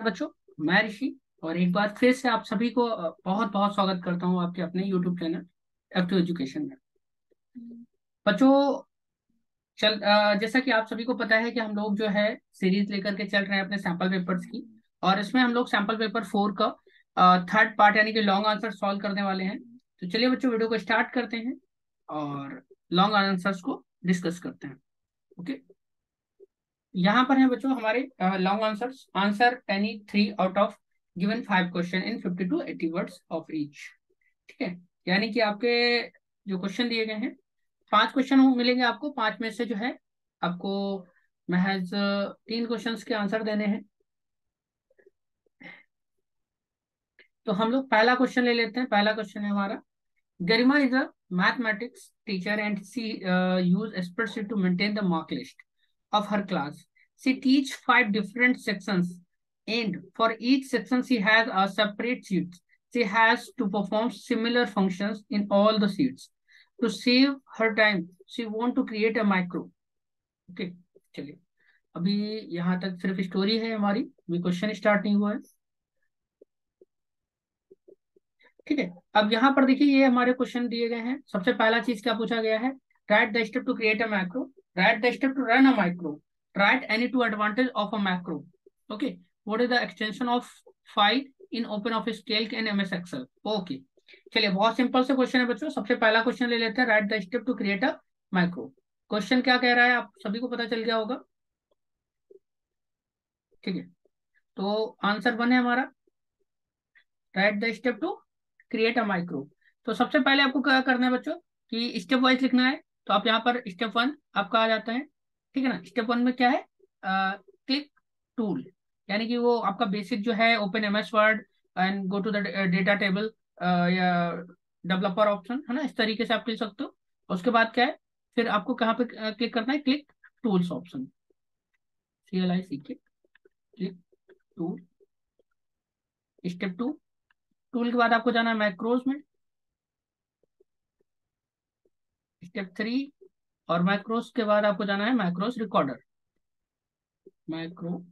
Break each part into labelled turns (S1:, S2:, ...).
S1: बच्चों, मैं ऋषि और एक बार फिर से आप सभी को बहुत बहुत स्वागत करता हूं आपके अपने YouTube चैनल एक्टिव एजुकेशन में। बच्चों, जैसा कि आप सभी को पता है कि हम लोग जो है सीरीज लेकर के चल रहे हैं अपने सैंपल पेपर्स की। और इसमें हम लोग सैंपल पेपर 4 का थर्ड पार्ट यानी कि लॉन्ग आंसर सॉल्व करने वाले हैं। तो चलिए बच्चों, वीडियो को स्टार्ट करते हैं और लॉन्ग आंसर्स को डिस्कस करते हैं। ओके, यहाँ पर है बच्चों हमारे long answers. Answer any 3 out of given 5 question in 50 to 80 words of each. ठीक है, यानी कि आपके जो क्वेश्चन दिए गए हैं, 5 क्वेश्चन मिलेंगे आपको। 5 में से जो है आपको महज 3 क्वेश्चंस के आंसर देने हैं। तो हम लोग पहला क्वेश्चन ले लेते हैं। पहला क्वेश्चन है हमारा, Garima is a mathematics teacher and she use spreadsheet to maintain the mark list of her class. She teach 5 different sections, and for each section she has a separate sheet. She has to perform similar functions in all the sheets. To save her time, she want to create a micro. Okay, चलिए, अभी यहाँ तक सिर्फ story है हमारी, अभी question start नहीं हुआ है। ठीक है, अब यहाँ पर देखिए ये हमारे क्वेश्चन दिए गए हैं। सबसे पहला चीज क्या पूछा गया है, write the step to create a macro, write the step to run a micro, write any two advantage of a macro. Okay, what is the extension of file in Open Office Calc and MS Excel. Okay, चलिए बहुत simple से question है बच्चों। सबसे पहला question ले लेते हैं, write the step to create a micro. क्वेश्चन क्या कह रहा है आप सभी को पता चल गया होगा। ठीक है, तो आंसर 1 है हमारा, write the step to create a micro. तो सबसे पहले आपको क्या करना है बच्चों कि स्टेप वाइज लिखना है। तो आप यहाँ पर स्टेप 1 आपका आ जाता है। ठीक है ना, स्टेप 1 में क्या है, क्लिक टूल, यानी कि वो आपका बेसिक जो है open M S Word and go to the data table या डेवलपर ऑप्शन है ना, इस तरीके से आप क्लिक सकते हो। उसके बाद क्या है, फिर आपको कहाँ पे क्लिक करना है, click tools option, CLIC, click tool. Step 2, tool के बाद आपको जाना है मैक्रोज में। स्टेप 3, और मैक्रोस के बाद आपको जाना है मैक्रोस रिकॉर्डर। मैक्रो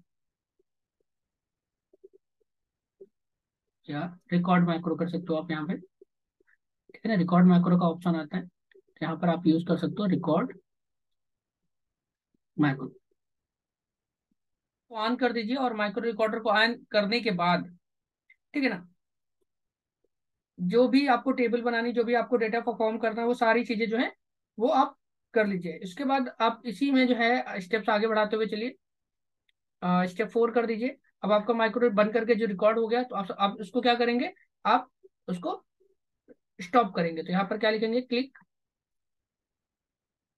S1: या रिकॉर्ड मैक्रो कर सकते हो आप यहाँ पे। ठीक है ना, रिकॉर्ड मैक्रो का ऑप्शन आता है, यहाँ पर आप यूज कर सकते हो रिकॉर्ड मैक्रो को ऑन कर दीजिए। और माइक्रो रिकॉर्डर को ऑन करने के बाद, ठीक है ना, जो भी आपको टेबल बनानी, जो भी आपको डेटा परफॉर्म करना है, वो सारी चीजें जो है वो आप कर लीजिए। इसके बाद आप इसी में जो है स्टेप्स आगे बढ़ाते हुए चलिए। स्टेप 4 कर दीजिए। अब आपका माइक्रो बंद करके जो रिकॉर्ड हो गया, तो आप उसको क्या करेंगे, आप उसको स्टॉप करेंगे। तो यहाँ पर क्या लिखेंगे, क्लिक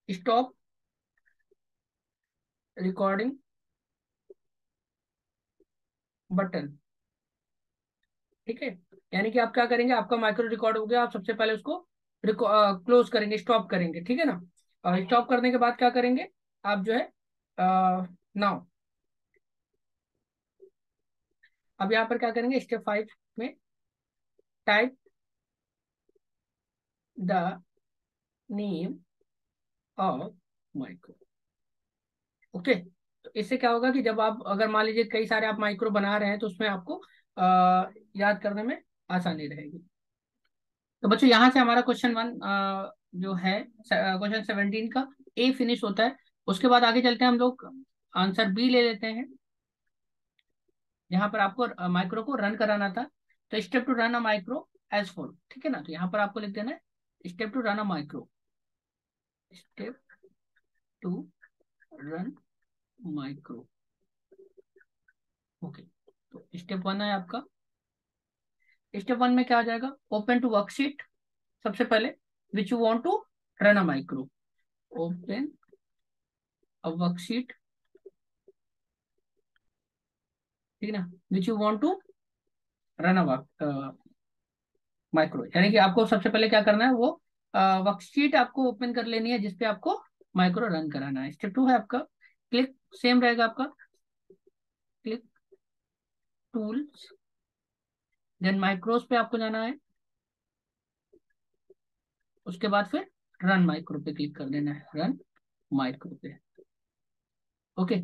S1: स्टॉप रिकॉर्डिंग बटन। ठीक है, यानी कि आप क्या करेंगे, आपका माइक्रो रिकॉर्ड हो गया, आप सबसे पहले उसको क्लोज करेंगे, स्टॉप करेंगे। ठीक है ना, स्टॉप करने के बाद क्या करेंगे, आप जो है नाउ, अब यहाँ पर क्या करेंगे, स्टेप 5 में type the name of micro. Okay, तो इससे क्या होगा कि जब आप, अगर मान लीजिए कई सारे आप माइक्रो बना रहे हैं, तो उसमें आपको याद करने में आसानी रहेगी। तो बच्चों यहाँ से हमारा क्वेश्चन 1 जो है, क्वेश्चन 17 का ए फिनिश होता है। उसके बाद आगे चलते हैं हम लोग, आंसर बी ले लेते हैं। यहाँ पर आपको माइक्रो को रन कराना था, तो step to run a micro as follow. ठीक है ना, तो यहाँ पर आपको लिख देना है step to run a micro, step to run micro. Okay, तो स्टेप 1 है आपका। स्टेप 1 में क्या आ जाएगा, ओपन टू वर्कशीट। सबसे पहले which you want to run a micro, open a worksheet. ठीक है ना, which you want to run a micro, यानी कि आपको सबसे पहले क्या करना है, वो वर्कशीट आपको ओपन कर लेनी है जिसपे आपको माइक्रो रन कराना है। स्टेप 2 है आपका, क्लिक, सेम रहेगा आपका, क्लिक टूल्स, देन माइक्रोस पे आपको जाना है। उसके बाद फिर रन माइक्रो पे क्लिक कर देना है, रन माइक्रो पे। ओके,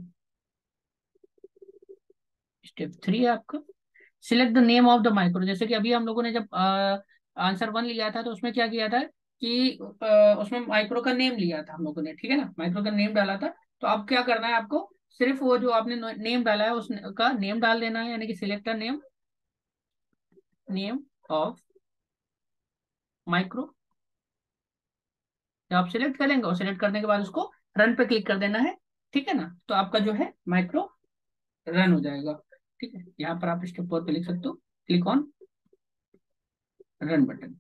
S1: स्टेप 3 है आपका, select the name of the micro. जैसे कि अभी हम लोगों ने जब आंसर 1 लिया था तो उसमें क्या किया था कि उसमें माइक्रो का नेम लिया था हम लोगों ने, ठीक है ना, माइक्रो का नेम डाला था। तो अब क्या करना है आपको, सिर्फ वो जो आपने नेम डाला है उसका नेम डाल देना है, यानी कि select name, name of micro. जब आप सिलेक्ट करेंगे और सिलेक्ट करने के बाद उसको रन पे क्लिक कर देना है, ठीक है ना, तो आपका जो है माइक्रो रन हो जाएगा। ठीक है, यहाँ पर आप स्टेप 4 पे लिख सकते हो, क्लिक ऑन रन बटन।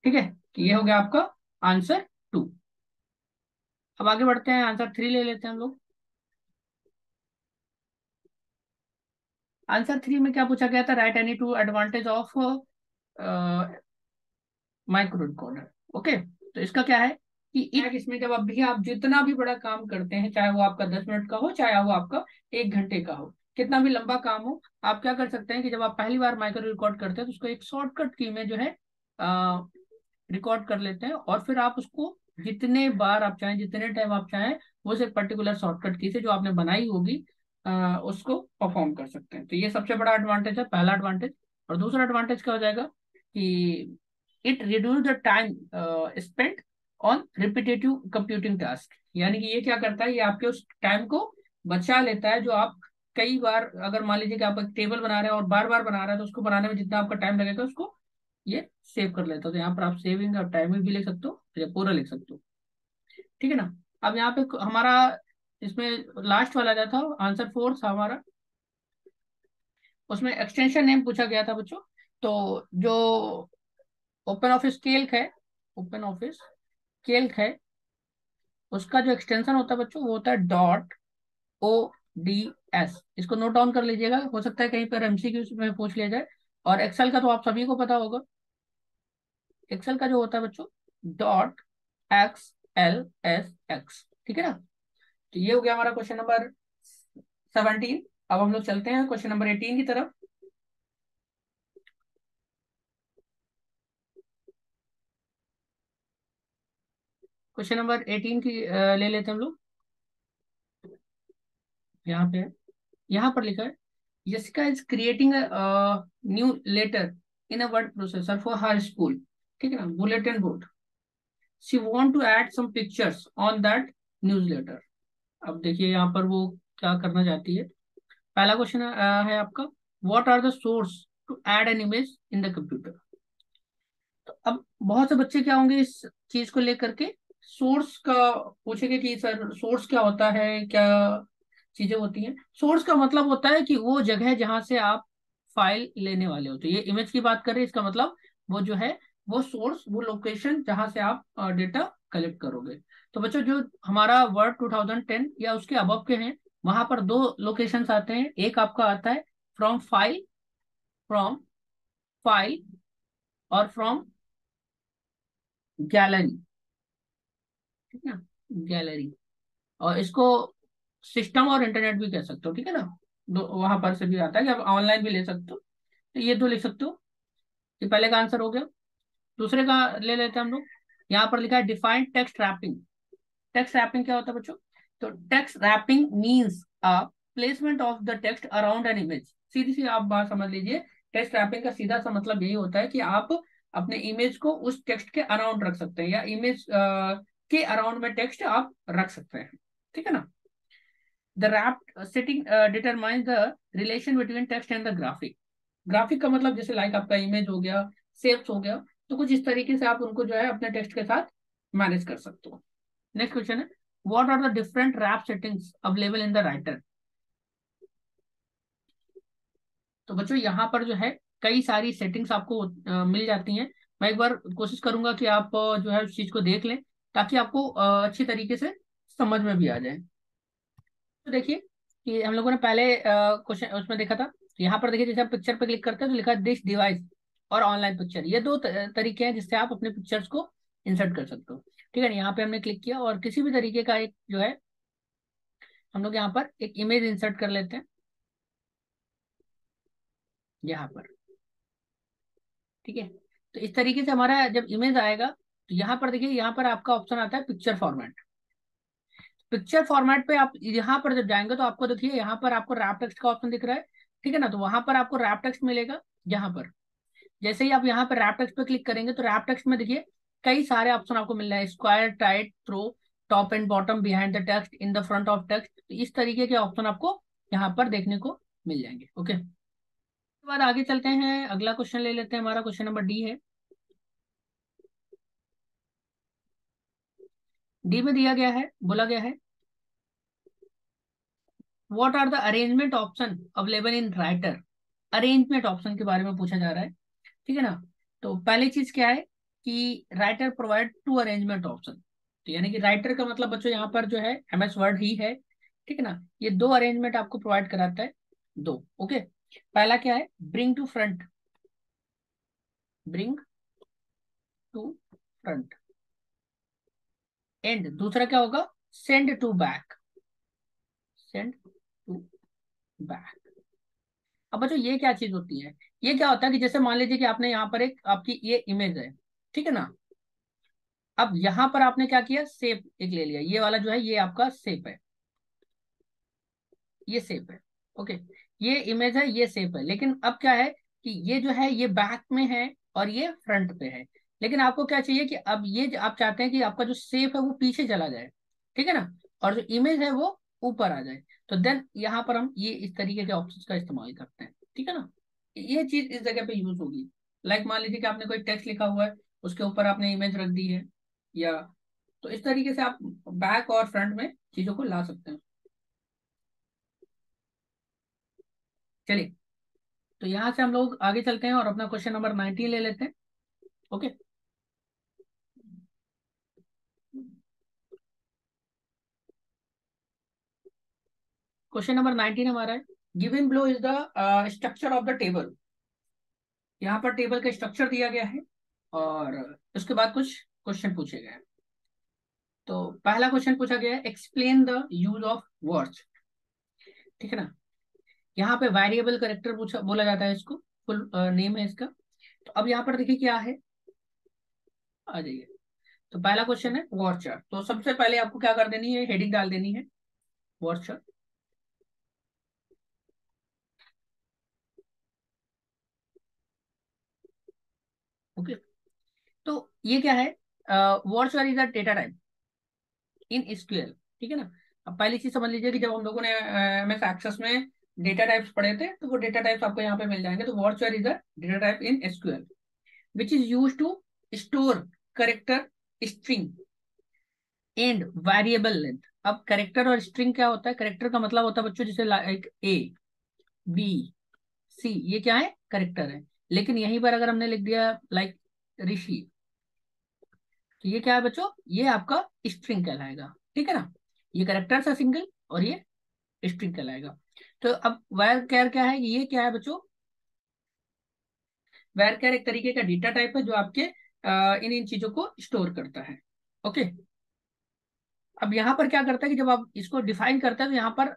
S1: ठीक है, तो ये हो गया आपका आंसर 2। अब आगे बढ़ते हैं, आंसर 3 ले लेते हैं हम लोग। आंसर 3 में क्या पूछा गया था, right any two advantage of micro recorder. Okay, तो इसका क्या है कि एक इसमें जब अभी आप जितना भी बड़ा काम करते हैं, चाहे वो आपका 10 मिनट का हो, चाहे वो आपका 1 घंटे का हो, कितना भी लंबा काम हो, आप क्या कर सकते हैं कि जब आप पहली बार माइक्रो रिकॉर्ड करते हैं तो उसको एक शॉर्टकट की में जो है रिकॉर्ड कर लेते हैं, और फिर आप उसको जितने बार आप चाहें, जितने टाइम आप चाहें, वो एक पर्टिकुलर शॉर्टकट की से जो आपने बनाई होगी उसको परफॉर्म कर सकते हैं। तो ये सबसे बड़ा एडवांटेज है, पहला एडवांटेज। और दूसरा एडवांटेज क्या हो जाएगा कि it reduce the time spent on repetitive computing task. यानी कि ये क्या करता है, ये आपके उस टाइम को बचा लेता है जो आप कई बार, अगर मान लीजिए कि आप एक टेबल बना रहे हैं और बार बार बना रहे हैं, तो उसको बनाने में जितना आपका टाइम लगेगा उसको ये सेव कर लेता हो। तो यहाँ पर आप सेविंग और टाइमिंग भी लिख सकते हो या पूरा लिख सकते हो, ठीक है ना। अब यहाँ पे हमारा इसमें लास्ट वाला जो था आंसर 4 था हमारा, उसमें एक्सटेंशन नेम पूछा गया था बच्चों। तो जो ओपन ऑफिस कैल्क है, ओपन ऑफिस कैल्क है, उसका जो एक्सटेंशन होता है बच्चों वो होता है डॉट ओ डी एस। इसको नोट डाउन कर लीजिएगा, हो सकता है कहीं पर एमसीक्यू में पूछ लिया जाए। और एक्सेल का तो आप सभी को पता होगा, एक्सेल का जो होता है बच्चों dot x L S x, ठीक है ना। तो ये हो गया हमारा क्वेश्चन नंबर 17। अब हम लोग चलते हैं क्वेश्चन नंबर 18 की तरफ। क्वेश्चन नंबर 18 की ले लेते हैं हम लोग। यहाँ पे है, यहाँ पर लिखा है Jessica is creating new letter in a word processor for her school, ठीक है ना, bulletin board. She want to add some pictures on that newsletter. अब देखिए यहाँ पर वो क्या करना चाहती है। पहला क्वेश्चन है आपका, what are the source to add an image in the computer. तो अब बहुत से बच्चे क्या होंगे इस चीज को लेकर के सोर्स का पूछेंगे कि सर सोर्स क्या होता है, क्या चीजें होती हैं। सोर्स का मतलब होता है कि वो जगह जहां से आप फाइल लेने वाले हो। तो ये इमेज की बात कर रहे हैं, इसका मतलब वो जो है वो सोर्स, वो लोकेशन जहां से आप डेटा कलेक्ट करोगे। तो बच्चों जो हमारा वर्ड 2010 या उसके अबव के हैं, वहां पर दो लोकेशंस आते हैं। एक आपका आता है फ्रॉम फाइल, फ्रॉम फाइल, और फ्रॉम गैलरी, ठीक है ना, गैलरी। और इसको सिस्टम और इंटरनेट भी कह सकते हो, ठीक है ना। दो वहां पर से भी आता है कि आप ऑनलाइन भी ले सकते हो। तो ये दो लिख सकते हो। ये पहले का आंसर हो गया। दूसरे का ले लेते हैं हम लोग। यहाँ पर लिखा है defined text wrapping. Text wrapping क्या होता है बच्चों, तो text wrapping means a placement of the text around an image. सीधी सी आप बात समझ लीजिए, टेक्स्ट रैपिंग का सीधा सा मतलब यही होता है कि आप अपने इमेज को उस टेक्स्ट के अराउंड रख सकते हैं, या इमेज के अराउंड में टेक्स्ट आप रख सकते हैं, ठीक है ना। The wrapped setting determines the relation between text and the graphic. Graphic का मतलब जैसे लाइक आपका इमेज हो गया, शेप्स हो गया, तो कुछ इस तरीके से आप उनको जो है अपने टेक्स्ट के साथ मैनेज कर सकते हो। नेक्स्ट क्वेश्चन है, what are the different wrap settings available in the writer. तो बच्चों यहाँ पर जो है कई सारी सेटिंग्स आपको मिल जाती हैं। मैं एक बार कोशिश करूंगा कि आप जो है उस चीज को देख लें, ताकि आपको अच्छी तरीके से समझ में भी आ जाए। तो देखिए कि हम लोगों ने पहले क्वेश्चन उसमें देखा था। तो यहाँ पर देखिए जैसे आप पिक्चर पे क्लिक करते हैं तो लिखा है दिस डिवाइस और ऑनलाइन पिक्चर। ये दो तरीके हैं जिससे आप अपने पिक्चर्स को इंसर्ट कर सकते हो, ठीक है ना। यहाँ पे हमने क्लिक किया और किसी भी तरीके का एक जो है हम लोग यहाँ पर एक इमेज इंसर्ट कर लेते हैं यहाँ पर, ठीक है। तो इस तरीके से हमारा जब इमेज आएगा तो यहाँ पर देखिए, यहाँ पर आपका ऑप्शन आता है पिक्चर फॉर्मेट। पिक्चर फॉर्मेट पे आप यहाँ पर जब जाएंगे तो आपको देखिए यहाँ पर आपको रैप टेक्स्ट का ऑप्शन दिख रहा है, ठीक है ना। तो वहां पर आपको रैप टेक्स्ट मिलेगा। यहाँ पर जैसे ही आप यहाँ पर रैप टेक्स्ट पे क्लिक करेंगे तो रैप टेक्स्ट में देखिए कई सारे ऑप्शन आपको मिल रहे हैं, square, tight, through, top and bottom, behind the text, in the front of text. तो इस तरीके के ऑप्शन आपको यहाँ पर देखने को मिल जाएंगे। ओके, उसके बाद आगे चलते हैं, अगला क्वेश्चन ले लेते हैं। हमारा क्वेश्चन नंबर डी है। डी में दिया गया है, बोला गया है what are the arrangement option available in writer. Arrangement option के बारे में पूछा जा रहा है, ठीक है ना। तो पहली चीज क्या है कि writer provide two arrangement option. तो यानी कि राइटर का मतलब बच्चों यहाँ पर जो है एमएस वर्ड ही है, ठीक है ना। ये दो अरेंजमेंट आपको प्रोवाइड कराता है, दो। ओके, पहला क्या है, bring to front, bring to front. And दूसरा क्या होगा, send to back, send to back. अब बच्चों ये क्या चीज होती है, ये क्या होता है कि जैसे मान लीजिए कि आपने यहाँ पर एक आपकी ये इमेज है, ठीक है ना। अब यहाँ पर आपने क्या किया, शेप एक ले लिया, ये वाला जो है ये आपका शेप है, ये शेप है। ओके, ये इमेज है, ये शेप है। लेकिन अब क्या है कि ये जो है ये बैक में है और ये फ्रंट पे है। लेकिन आपको क्या चाहिए कि अब ये आप चाहते हैं कि आपका जो शेप है वो पीछे चला जाए, ठीक है ना, और जो इमेज है वो ऊपर आ जाए। तो देन यहाँ पर हम ये इस तरीके के ऑप्शंस का इस्तेमाल करते हैं, ठीक है ना। ये चीज इस जगह पे यूज होगी। लाइक मान लीजिए कि आपने कोई टेक्स्ट लिखा हुआ है, उसके ऊपर आपने इमेज रख दी है, या तो इस तरीके से आप बैक और फ्रंट में चीजों को ला सकते हैं। चलिए, तो यहां से हम लोग आगे चलते हैं और अपना क्वेश्चन नंबर 19 ले लेते हैं। ओके, क्वेश्चन नंबर 19 हमारा है, given below is the structure of the table. यहाँ पर टेबल का स्ट्रक्चर दिया गया है और उसके बाद कुछ क्वेश्चन पूछे गए हैं। तो पहला क्वेश्चन पूछा गया है, explain the use of words, ठीक है ना। यहाँ पे वेरिएबल करेक्टर पूछा, बोला जाता है इसको, फुल नेम है इसका। तो अब यहाँ पर देखिए क्या है, आ जाइए। तो पहला क्वेश्चन है वॉचर। तो सबसे पहले आपको क्या कर देनी है, हेडिंग डाल देनी है, वॉचर। ओके, तो ये क्या है, watcher is a data type in SQL, ठीक है ना। अब पहली चीज समझ लीजिए कि जब हम लोगों ने एमएस एक्सेस में डेटा टाइप्स पढ़े थे, तो वो डेटा टाइप्स आपको यहाँ पे मिल जाएंगे। तो varchar is a data type in SQL which is use to store character, string and variable length. अब करेक्टर और स्ट्रिंग क्या होता है, करेक्टर का मतलब होता है बच्चों जैसे लाइक ए, बी, सी, ये क्या है, करेक्टर है। लेकिन यहीं पर अगर हमने लिख दिया लाइक ऋषि, तो ये क्या है बच्चों, ये आपका स्ट्रिंग कहलाएगा, ठीक है ना। ये करेक्टर्स है सिंगल और ये स्ट्रिंग कहलाएगा। तो अब वायर कैर क्या है, ये क्या है बच्चों, वायर कैर एक तरीके का डेटा टाइप है जो आपके इन इन चीजों को स्टोर करता है। ओके, अब यहाँ पर क्या करता है कि जब आप इसको डिफाइन करते हैं तो यहाँ पर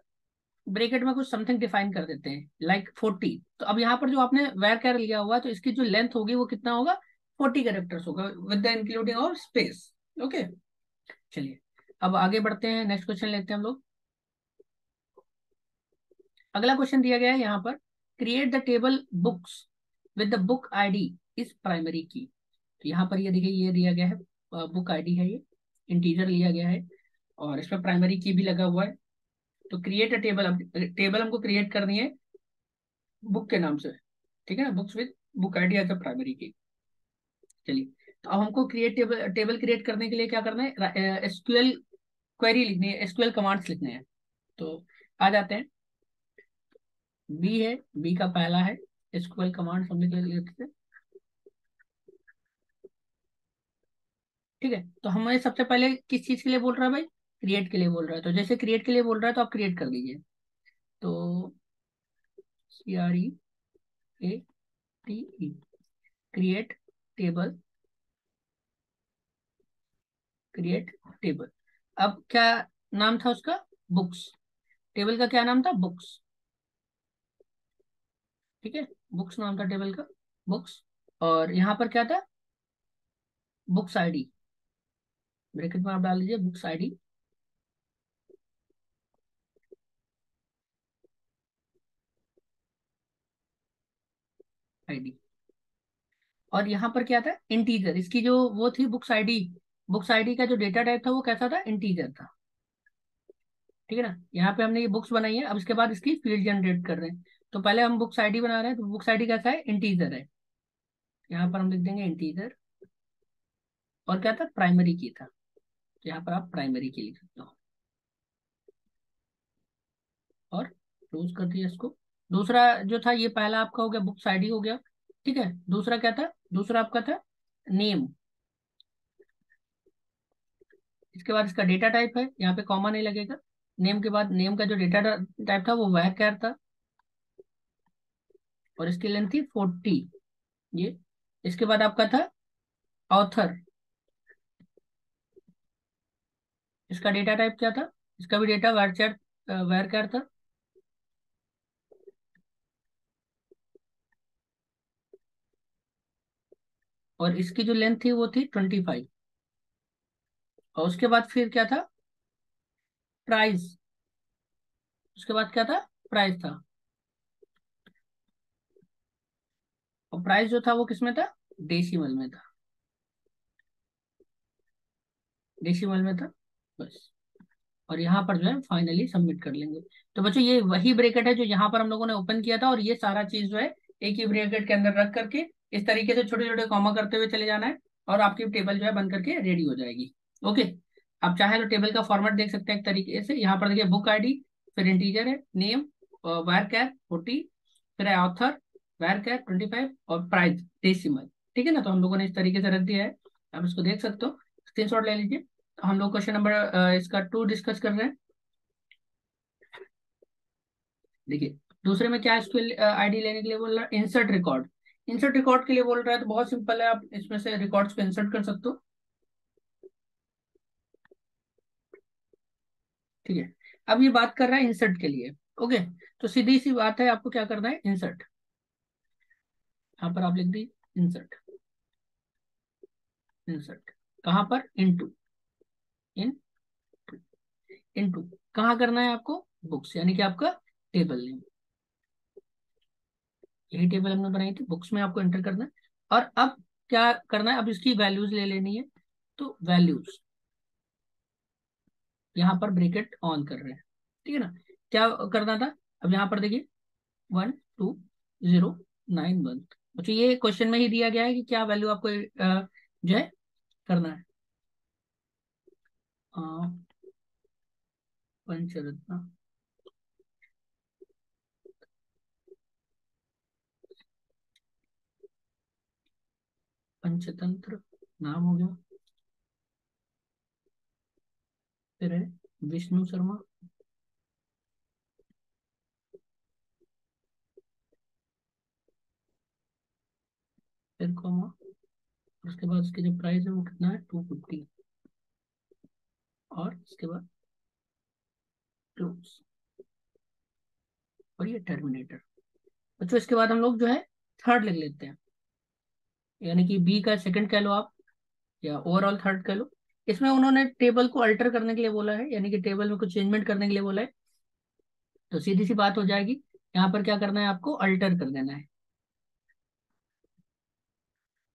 S1: ब्रेकेट में कुछ समथिंग डिफाइन कर देते हैं लाइक 40। तो अब यहाँ पर जो आपने वेर कैर लिया हुआ है तो इसकी जो लेंथ होगी वो कितना होगा, 40 कैरेक्टर्स होगा विद द इंक्लूडिंग और स्पेस। ओके, चलिए अब आगे बढ़ते हैं, नेक्स्ट क्वेश्चन लेते हैं हम लोग। अगला क्वेश्चन दिया गया है यहाँ पर, create the table books with the book ID is primary key. तो यहाँ पर ये देखिए ये दिया गया है, बुक आईडी है ये, इंटीजर लिया गया है और इसमें प्राइमरी की भी लगा हुआ है। तो क्रिएट अ टेबल, अब टेबल हमको क्रिएट करनी है बुक के नाम से, ठीक है ना, books with book ID as a primary key. चलिए, तो अब हमको क्रिएट टेबल, टेबल क्रिएट करने के लिए क्या करना है, एसक्यूएल क्वेरी लिखनी है, एसक्यूएल कमांड्स लिखने हैं। तो आ जाते हैं, बी है, बी का पहला है एसक्यूएल कमांड्स हमने लिखते हैं, ठीक है। तो हमें सबसे पहले किस चीज के लिए बोल रहा है भाई, क्रिएट के लिए बोल रहा है। तो जैसे क्रिएट के लिए बोल रहा है तो आप क्रिएट कर दीजिए। तो CREATE, create table, create table. अब क्या नाम था उसका, बुक्स। टेबल का क्या नाम था, बुक्स, ठीक है, बुक्स नाम था टेबल का, बुक्स। और यहाँ पर क्या था, बुक्स आईडी, ब्रैकेट में आप डाल दीजिए बुक्स आईडी। आईडी। और यहाँ पर क्या था, इंटीजर, इसकी जो वो थी बुक्स आईडी, बुक्स आईडी का जो डेटा टाइप था वो कैसा था, इंटीजर था। ठीक है ना, यहाँ पे हमने ये बुक्स बनाई है, अब इसके बाद इसकी फील्ड जनरेट कर रहे हैं। तो पहले हम बुक्स आईडी बना रहे हैं, तो बुक्स आईडी कैसा है, इंटीजर है। यहाँ पर हम लिख देंगे इंटीजर। और क्या था, प्राइमरी की था, तो यहाँ पर आप प्राइमरी की लिख सकते हो। और क्लोज कर दिया इसको। दूसरा जो था, ये पहला आपका हो गया बुक्स आईडी हो गया। ठीक है, दूसरा क्या था, दूसरा आपका था नेम। इसके बाद इसका डेटा टाइप है, यहाँ पे कॉमा नहीं लगेगा। नेम के बाद नेम का जो डेटा टाइप था वो varchar था, और इसकी लेंथ थी 40। ये इसके बाद आपका था ऑथर। इसका डेटा टाइप क्या था, इसका भी डेटा varchar था। और इसकी जो लेंथ थी वो थी 25। और उसके बाद फिर क्या था, प्राइस। उसके बाद क्या था, प्राइस था। और प्राइस जो था वो किसमें था, डेसिमल में था, डेसिमल में था। बस। और यहाँ पर जो है फाइनली सबमिट कर लेंगे। तो बच्चों ये वही ब्रैकेट है जो यहाँ पर हम लोगों ने ओपन किया था, और ये सारा चीज जो है एक ही ब्रैकेट के अंदर रख करके इस तरीके से छोटे छोटे कॉमा करते हुए चले जाना है, और आपकी टेबल जो है बन करके रेडी हो जाएगी। ओके। आप चाहे तो टेबल का फॉर्मेट देख सकते हैं एक तरीके से, यहाँ पर देखिए बुक आईडी, फिर इंटीजर है नेम, varchar 40, फिर है ऑथर varchar 25, और प्राइस डेसिमल। ठीक है ना, तो हम लोगों ने इस तरीके से रख दिया है। आप इसको देख सकते हो, स्क्रीनशॉट ले लीजिए। हम लोग क्वेश्चन नंबर इसका 2 डिस्कस कर रहे हैं। देखिए, दूसरे में क्या इसको आईडी लेने के लिए बोल रहा है, इंसर्ट रिकॉर्ड। इंसर्ट रिकॉर्ड के लिए बोल रहा है, तो बहुत सिंपल है, आप इसमें से रिकॉर्ड्स को इंसर्ट कर सकते हो। ठीक है, अब ये बात कर रहा है इंसर्ट के लिए। ओके, तो सीधी सी बात है, आपको क्या करना है, इंसर्ट। यहाँ पर आप लिख दी इंसर्ट। इंसर्ट कहाँ पर, इनटू, इन इनटू कहाँ करना है आपको, बुक्स, यानी कि आपका टेबल नेम। यही टेबल हमने बनाई थी, बुक्स में आपको एंटर करना है। और अब क्या करना है, अब इसकी वैल्यूज ले लेनी है। तो वैल्यूज, यहाँ पर ब्रैकेट ऑन कर रहे हैं। ठीक है ना, क्या करना था, अब यहाँ पर देखिए 1209 अच्छा, ये क्वेश्चन में ही दिया गया है कि क्या वैल्यू आपको जो है करना है। अ, पंचरत्न, पंचतंत्र नाम हो गया, फिर है विष्णु शर्मा, फिर कॉमा, उसके बाद उसकी जो प्राइस है वो कितना है, 250। और इसके बाद क्लोज, और ये टर्मिनेटर। बच्चों इसके बाद हम लोग जो है थर्ड लिख लेते हैं, यानी कि बी का सेकंड कह लो आप, या ओवरऑल थर्ड कह लो। इसमें उन्होंने टेबल को अल्टर करने के लिए बोला है, यानी कि टेबल में कुछ चेंजमेंट करने के लिए बोला है। तो सीधी सी बात हो जाएगी, यहाँ पर क्या करना है, आपको अल्टर कर देना है।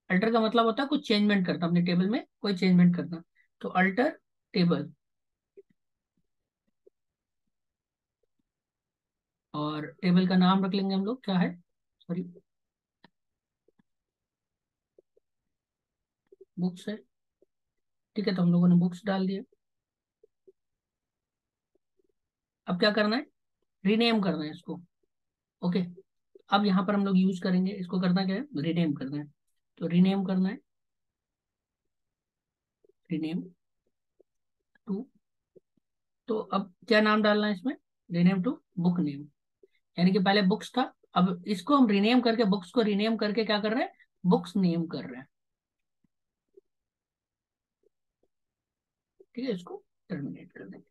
S1: अल्टर का मतलब होता है कुछ चेंजमेंट करना, अपने टेबल में कोई चेंजमेंट करना। तो अल्टर टेबल, और टेबल का नाम रख लेंगे हम लोग, क्या है, सॉरी, बुक्स है। ठीक है, तो हम लोगों ने बुक्स डाल दिया। अब क्या करना है, रीनेम करना है इसको। ओके, अब यहाँ पर हम लोग यूज करेंगे, इसको करना क्या है, रीनेम करना है। तो रीनेम करना है, रीनेम टू। तो अब क्या नाम डालना है इसमें, रीनेम टू बुक नेम, यानी कि पहले बुक्स था, अब इसको हम रीनेम करके, बुक्स को रीनेम करके क्या कर रहे हैं, बुक्स नेम कर रहे हैं। ठीक है, इसको टर्मिनेट कर देंगे।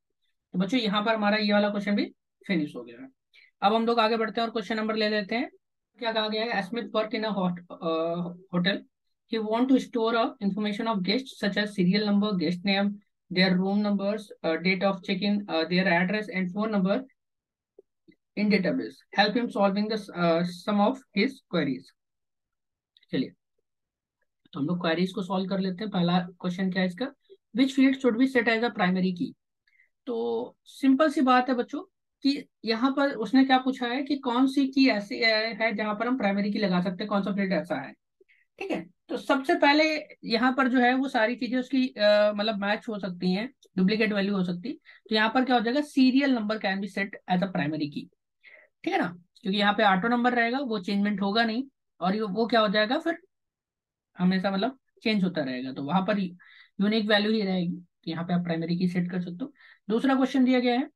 S1: तो बच्चों यहाँ पर हमारा ये वाला क्वेश्चन भी फिनिश हो गया है। अब हम लोग आगे बढ़ते हैं और क्वेश्चन नंबर ले लेते हैं। क्या कहा गया है, Smith work in a hotel, he want to store information of guests such as serial number, guest name, their room numbers, date of check-in, their address and phone number in database. Help him solving the sum of his queries. चलिए, तो हम लोग queries को solve कर लेते हैं। पहला question क्या है इसका, which field should be set as a primary key. तो सिंपल सी बात है बच्चों कि यहाँ पर उसने क्या पूछा है कि कौन सी की ऐसी है जहां पर हम प्राइमरी की लगा सकते हैं, कौन सा फील्ड ऐसा है। ठीक है, तो सबसे पहले यहाँ पर जो है वो सारी चीजें उसकी मतलब मैच हो सकती हैं, डुप्लीकेट वैल्यू हो सकती है। तो यहाँ पर क्या हो जाएगा, serial number can be set as a primary key. ठीक है ना, क्योंकि यहाँ पे ऑटो नंबर रहेगा, वो चेंजमेंट होगा नहीं, और वो क्या हो जाएगा फिर हमेशा मतलब चेंज होता रहेगा, तो वहां पर यूनिक वैल्यू ही रहेगी। तो यहाँ पे आप प्राइमरी की सेट कर सकते हो। दूसरा क्वेश्चन दिया गया है,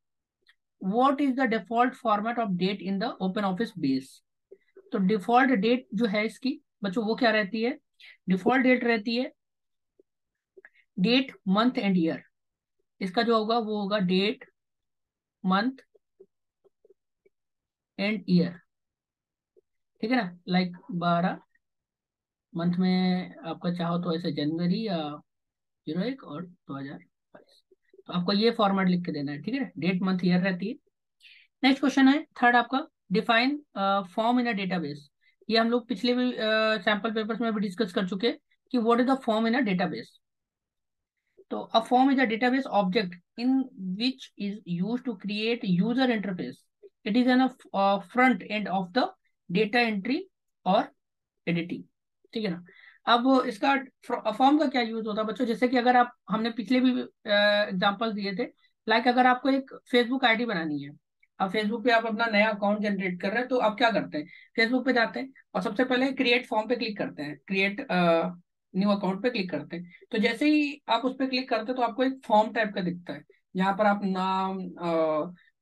S1: what is the default format of date in the Open Office Base. तो डिफॉल्ट डेट जो है इसकी बच्चों वो क्या रहती है, डिफॉल्ट डेट रहती है डेट मंथ एंड ईयर। इसका जो होगा वो होगा डेट मंथ एंड ईयर। ठीक है ना, लाइक 12 मंथ में आपका चाहो तो ऐसे जनवरी या 01 और 2022, तो आपको ये फॉर्मेट लिख के देना है। ठीक है, डेट मंथ ईयर रहती है। नेक्स्ट क्वेश्चन है थर्ड आपका, define form in a database. ये हम लोग पिछले भी सैंपल पेपर्स में भी डिस्कस कर चुके हैं कि what is the form in a database. तो a form is a database object in which is used to create user interface. It is an front end of the data entry or editing. ठीक है ना, अब इसका form का क्या use होता है बच्चों, जैसे कि अगर आप, हमने पिछले भी एग्जांपल दिए थे, लाइक अगर आपको एक फेसबुक आईडी बनानी है, अब फेसबुक पे आप अपना नया अकाउंट जनरेट कर रहे हैं, तो आप क्या करते हैं, फेसबुक पे जाते हैं और सबसे पहले क्रिएट फॉर्म पे क्लिक करते हैं, क्रिएट न्यू अकाउंट पे क्लिक करते हैं। तो जैसे ही आप उस पर क्लिक करते हैं तो आपको एक फॉर्म टाइप का दिखता है, जहाँ पर आप नाम,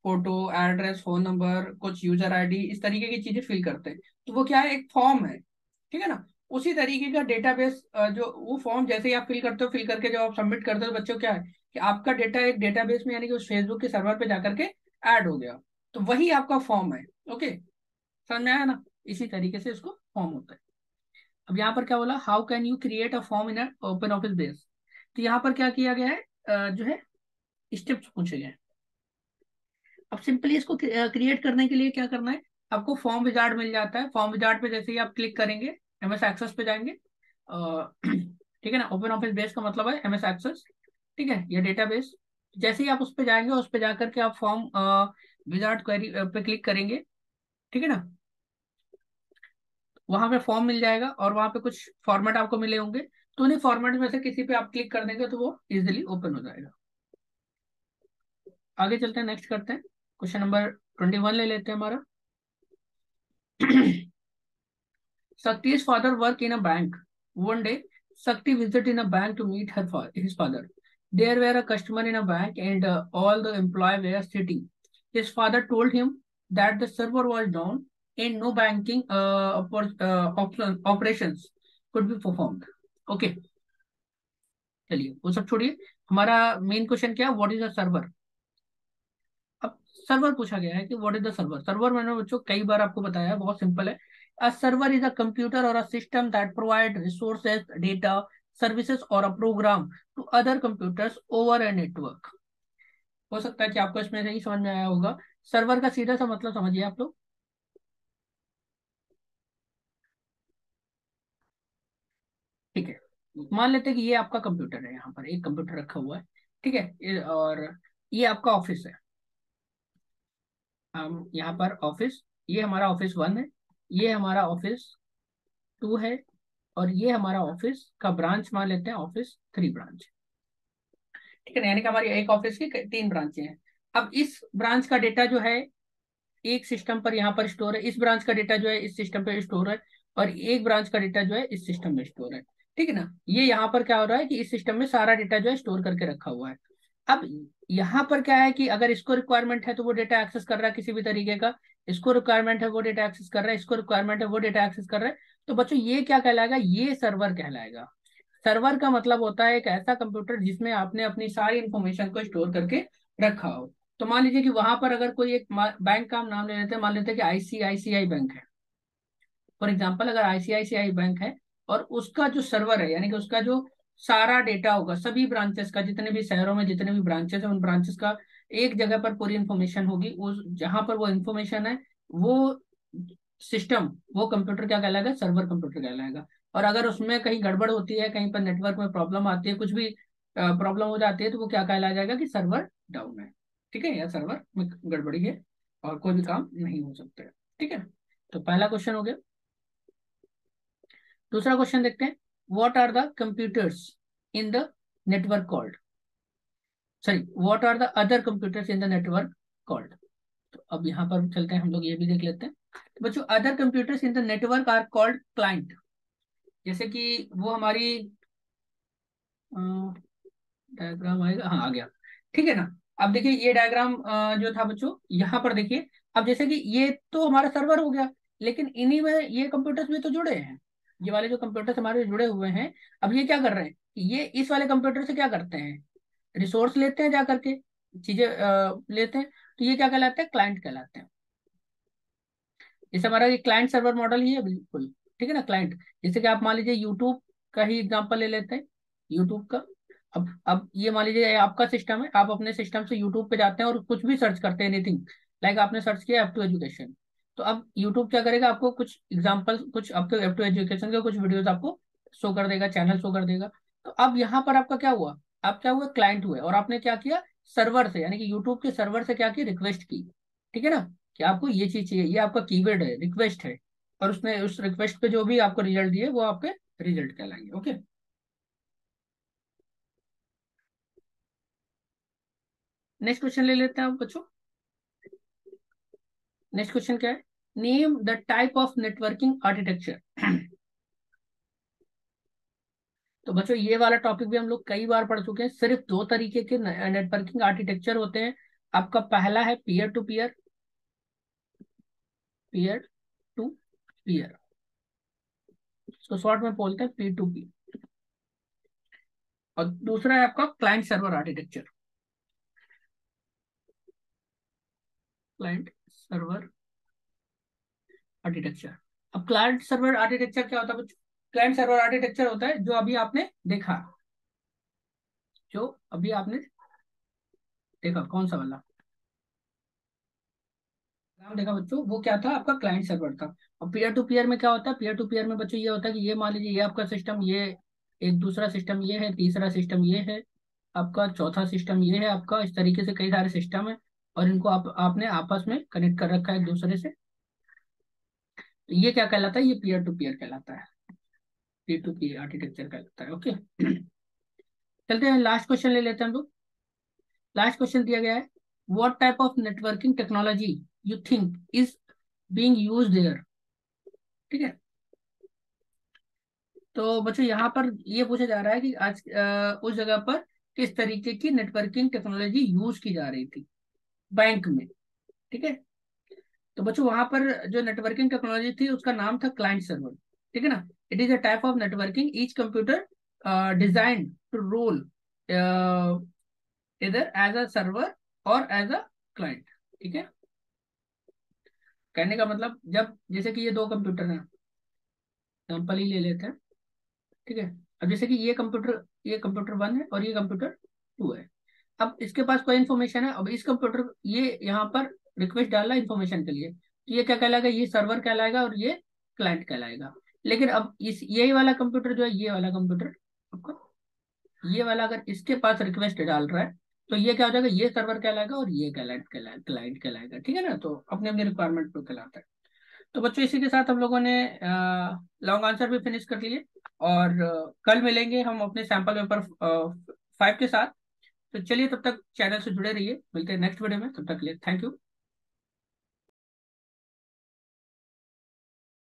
S1: फोटो, एड्रेस, फोन नंबर, कुछ यूजर आईडी, इस तरीके की चीजें फिल करते हैं। तो वो क्या है, एक फॉर्म है। ठीक है ना, उसी तरीके का डेटाबेस, जो वो फॉर्म जैसे ही आप फिल करते हो, फिल करके जब आप सबमिट करते हो, तो बच्चों क्या है कि आपका डेटा एक डेटाबेस में यानी कि उस फेसबुक के सर्वर पे जाकर के ऐड हो गया। तो वही आपका फॉर्म है। ओके, समझ में आया ना, इसी तरीके से इसको फॉर्म होता है। अब यहाँ पर क्या बोला, how can you create a form in Open Office Base. तो यहाँ पर क्या किया गया है, जो है स्टेप्स पूछे गए हैं। अब सिंपली इसको क्रिएट करने के लिए क्या करना है, आपको फॉर्म विजार्ड मिल जाता है। फॉर्म विजार्ड पे जैसे ही आप क्लिक करेंगे, एमएस एक्सेस पे जाएंगे। ठीक है ना, ओपन ऑफिस बेस का मतलब है एमएस एक्सेस। ठीक है, ये डेटाबेस, जैसे ही आप उस पे जाएंगे, उस पे जाकर के आप फॉर्म विजार्ड क्वेरी पे क्लिक करेंगे। ठीक है ना, वहां पे फॉर्म मिल जाएगा और वहां पे कुछ फॉर्मेट आपको मिले होंगे, तो उन्हीं फॉर्मेट में से किसी पे आप क्लिक कर देंगे तो वो इजिली ओपन हो जाएगा। आगे चलते हैं, नेक्स्ट करते हैं, क्वेश्चन नंबर 21 ले लेते हैं हमारा। Sakti's father worked in a bank. One day, Sakti visited in a bank to meet his father. There were a customer in a bank and all the employees were sitting. His father told him that the server was down and no banking operations could be performed. Okay, चलिए वो सब छोड़िए, हमारा main question क्या है, what is a server. अब server पूछा गया है कि what is the server. Server मैंने बच्चों कई बार आपको बताया है, बहुत सिंपल है। A server is a computer और a system that provide resources, data, services और a program to other computers over a network. हो सकता है कि आपको इसमें से ही समझ में आया होगा। सर्वर का सीधा सा मतलब समझिए आप लोग। ठीक है, मान लेते हैं कि ये आपका कंप्यूटर है, यहाँ पर एक कंप्यूटर रखा हुआ है। ठीक है, और ये आपका ऑफिस है। हम यहाँ पर ऑफिस, ये हमारा ऑफिस 1 है, ये हमारा ऑफिस 2 है, और ये हमारा ऑफिस का ब्रांच मान लेते हैं ऑफिस 3 ब्रांच। ठीक है ना, यानी कि हमारी एक ऑफिस की 3 ब्रांचें हैं। अब इस ब्रांच का डेटा जो है एक सिस्टम पर यहाँ पर स्टोर है, इस ब्रांच का डेटा जो है इस सिस्टम पे स्टोर है, और एक ब्रांच का डेटा जो है इस सिस्टम में स्टोर है। ठीक है ना, ये यहाँ पर क्या हो रहा है कि इस सिस्टम में सारा डेटा जो है स्टोर करके रखा हुआ है। अब यहाँ पर क्या है कि अगर इसको रिक्वायरमेंट है तो वो डेटा एक्सेस कर रहा है किसी भी तरीके का, इसको रिक्वायरमेंट है वो डेटा एक्सेस कर रहा है, इसको रिक्वायरमेंट है वो डेटा एक्सेस कर रहा है। तो बच्चों ये क्या कहलाएगा, ये सर्वर कहलाएगा। सर्वर का मतलब होता है एक ऐसा कंप्यूटर जिसमें आपने अपनी सारी इंफॉर्मेशन को स्टोर करके रखा हो। तो मान लीजिए कि वहां पर अगर कोई एक बैंक का हम नाम ले लेते हैं, मान लेते हैं कि आईसीआईसीआई बैंक है। फॉर एग्जाम्पल अगर आईसीआईसीआई बैंक है और उसका जो सर्वर है, यानी कि उसका जो सारा डेटा होगा सभी ब्रांचेस का, जितने भी शहरों में जितने भी ब्रांचेस है उन ब्रांचेस का एक जगह पर पूरी इंफॉर्मेशन होगी, उस जहां पर वो इंफॉर्मेशन है वो सिस्टम, वो कंप्यूटर क्या कहलाएगा, सर्वर कंप्यूटर कहलाएगा। और अगर उसमें कहीं गड़बड़ होती है, कहीं पर नेटवर्क में प्रॉब्लम आती है, कुछ भी प्रॉब्लम हो जाती है, तो वो क्या कहलाया जाएगा कि सर्वर डाउन है। ठीक है, या सर्वर में गड़बड़ी है और कोई भी काम नहीं हो सकता है। ठीक है, तो पहला क्वेश्चन हो गया। दूसरा क्वेश्चन देखते हैं, what are the computers in the network called, sorry, what are the other computers in the network called. तो अब यहाँ पर चलते हैं, हम लोग ये भी देख लेते हैं। तो बच्चों, other computers in the network are called client. जैसे कि वो हमारी डायग्राम आएगा, हाँ आ गया। ठीक है ना। अब देखिए ये डायग्राम जो था बच्चों, यहाँ पर देखिए। अब जैसे कि ये तो हमारा सर्वर हो गया, लेकिन इन्हीं में ये कंप्यूटर्स भी तो जुड़े हैं। ये वाले जो कंप्यूटर्स हमारे जुड़े हुए हैं, अब ये क्या कर रहे हैं, ये इस वाले कंप्यूटर से क्या करते हैं, रिसोर्स लेते हैं, जा करके चीजें लेते हैं। तो ये क्या कहलाते हैं, क्लाइंट कहलाते हैं। जैसे हमारा ये क्लाइंट सर्वर मॉडल ही है बिल्कुल। ठीक है ना, क्लाइंट। जैसे कि आप मान लीजिए यूट्यूब का ही एग्जांपल ले लेते हैं, यूट्यूब का। अब ये मान लीजिए ये आपका सिस्टम है, आप अपने सिस्टम से यूट्यूब पे जाते हैं और कुछ भी सर्च करते हैं, एनीथिंग। लाइक आपने सर्च किया F2 एजुकेशन, तो अब यूट्यूब क्या करेगा, आपको कुछ एग्जाम्पल, कुछ आपके F2 एजुकेशन के कुछ वीडियोस आपको शो कर देगा, चैनल शो कर देगा। तो अब यहाँ पर आपका क्या हुआ, आप क्या हुआ, क्लाइंट हुए, और आपने क्या किया, सर्वर से, यानी कि यूट्यूब के सर्वर से क्या की, रिक्वेस्ट की। ठीक है ना, कि आपको ये चीज चाहिए, ये आपका कीवर्ड है, रिक्वेस्ट है। और उसने उस रिक्वेस्ट पे जो भी आपको रिजल्ट दिए, वो आपके रिजल्ट कहलाएंगे। ओके, नेक्स्ट क्वेश्चन ले लेते हैं आप बच्चों। नेक्स्ट क्वेश्चन क्या है, name the type of networking architecture. तो बच्चों ये वाला टॉपिक भी हम लोग कई बार पढ़ चुके हैं। सिर्फ दो तरीके के नेटवर्किंग आर्किटेक्चर होते हैं। आपका पहला है peer to peer, peer to peer, तो शॉर्ट में बोलते हैं पी टू पी। और दूसरा है आपका client server architecture, client server architecture. अब क्लाइंट सर्वर आर्किटेक्चर क्या होता है बच्चों, क्लाइंट सर्वर आर्किटेक्चर होता है जो अभी आपने देखा, जो अभी आपने देखा, कौन सा वाला नाम देखा बच्चों, वो क्या था, आपका क्लाइंट सर्वर था। और पीयर टू पीयर में क्या होता है, पीयर टू पीयर में बच्चों ये होता है कि ये मान लीजिए ये आपका सिस्टम, ये एक दूसरा सिस्टम ये है, तीसरा सिस्टम ये है, आपका चौथा सिस्टम ये है, आपका इस तरीके से कई सारे सिस्टम है। और इनको आपने आपस में कनेक्ट कर रखा है एक दूसरे से। तो ये क्या कहलाता है, ये पीयर टू पीयर कहलाता है, पी टू पी आर्किटेक्चर कहलाता है। ओके, चलते हैं, लास्ट क्वेश्चन ले लेते हैं हम लोग। लास्ट क्वेश्चन दिया गया है, what type of networking technology you think is being used there. ठीक है, तो बच्चों यहाँ पर ये पूछा जा रहा है कि आज उस जगह पर किस तरीके की नेटवर्किंग टेक्नोलॉजी यूज की जा रही थी बैंक में। ठीक है, तो बच्चों वहां पर जो नेटवर्किंग टेक्नोलॉजी थी उसका नाम था क्लाइंट सर्वर। ठीक है ना, it is a type of networking each computer design to role either as a server और एज अ क्लाइंट। ठीक है, कहने का मतलब, जब जैसे कि ये दो कंप्यूटर हैं, एग्जाम्पल ही ले लेते हैं। ठीक है, अब जैसे कि ये कंप्यूटर वन है और ये कंप्यूटर टू है। अब इसके पास कोई इन्फॉर्मेशन है, अब इस कंप्यूटर, ये यहाँ पर रिक्वेस्ट डाला इन्फॉर्मेशन के लिए, तो ये क्या कहलाएगा, ये सर्वर कहलाएगा और ये क्लाइंट कहलाएगा। लेकिन अब इस यही वाला कंप्यूटर जो है, ये वाला कंप्यूटर आपका, ये वाला अगर इसके पास रिक्वेस्ट डाल रहा है, तो ये क्या हो जाएगा, ये सर्वर कहलाएगा और ये क्लाइंट कहलाएगा। ठीक है ना, तो अपने अपने रिक्वायरमेंट पर कहलाता है। तो बच्चों इसी के साथ हम लोगों ने लॉन्ग आंसर भी फिनिश कर लिए। और कल मिलेंगे हम अपने सैंपल पेपर 5 के साथ। तो चलिए, तब तक चैनल से जुड़े रहिए, मिलते हैं नेक्स्ट वीडियो में, तब तक के लिए थैंक यू।